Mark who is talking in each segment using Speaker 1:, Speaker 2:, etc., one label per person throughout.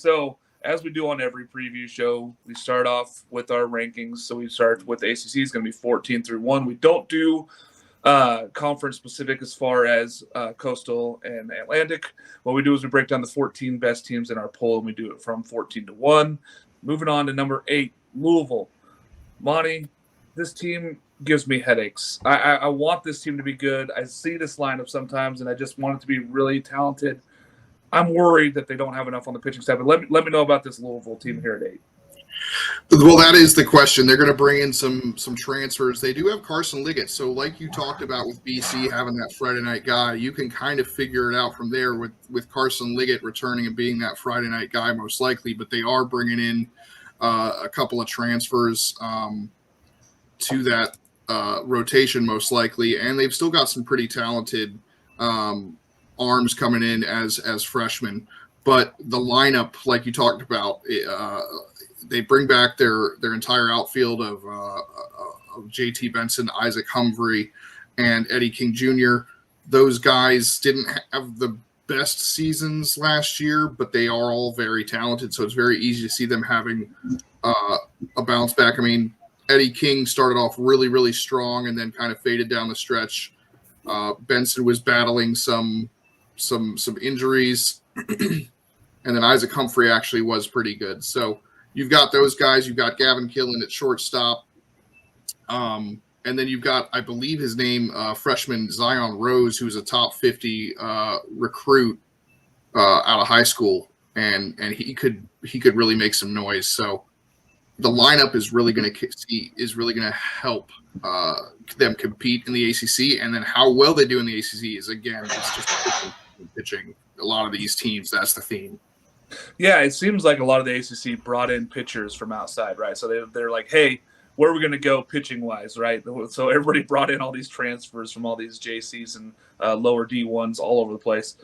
Speaker 1: So as we do on every preview show, we start off with our rankings. So we start with the ACC is going to be 14 through 1. We don't do conference specific as far as Coastal and Atlantic. What we do is we break down the 14 best teams in our poll, and we do it from 14 to 1. Moving on to number 8, Louisville. Monty, this team gives me headaches. I want this team to be good. I see this lineup sometimes, and I just want it to be really talented. I'm worried that they don't have enough on the pitching staff. But let me know about this Louisville team here at 8.
Speaker 2: Well, that is the question. They're going to bring in some transfers. They do have Carson Liggett. So like you talked about with BC having that Friday night guy, you can kind of figure it out from there with Carson Liggett returning and being that Friday night guy most likely. But they are bringing in a couple of transfers to that rotation most likely. And they've still got some pretty talented arms coming in as freshmen. But the lineup, like you talked about, they bring back their entire outfield of JT Benson, Isaac Humphrey, and Eddie King Jr. Those guys didn't have the best seasons last year, but they are all very talented, so it's very easy to see them having a bounce back. I mean, Eddie King started off really, really strong and then kind of faded down the stretch. Benson was battling some injuries, and then Isaac Humphrey actually was pretty good. So you've got those guys. You've got Gavin Killen at shortstop. And then you've got, I believe his name, freshman Zion Rose, who's a top 50 recruit out of high school. And he could really make some noise. So the lineup is really going to help them compete in the ACC. And then how well they do in the ACC is, again, it's just pitching. A lot of these teams, that's the theme.
Speaker 1: Yeah, it seems like a lot of the ACC brought in pitchers from outside, right? So they're like, hey, where are we going to go pitching-wise, right? So everybody brought in all these transfers from all these JCs and lower D1s all over the place.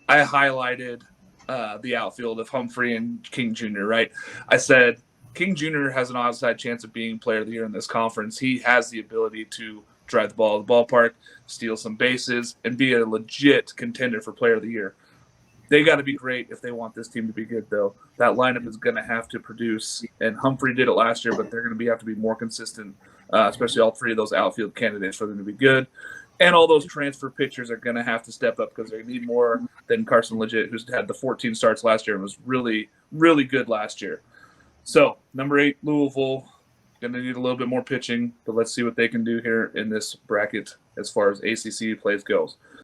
Speaker 1: I highlighted the outfield of Humphrey and King Jr., right? I said King Jr. has an outside chance of being player of the year in this conference. He has the ability to drive the ball to the ballpark, steal some bases, and be a legit contender for player of the year. They got to be great if they want this team to be good, though. That lineup is going to have to produce, and Humphrey did it last year, but they're going to have to be more consistent, especially all three of those outfield candidates for them to be good. And all those transfer pitchers are going to have to step up because they need more than Carson Liggett, who's had the 14 starts last year and was really, really good last year. So, number 8, Louisville, going to need a little bit more pitching, but let's see what they can do here in this bracket as far as ACC plays goes.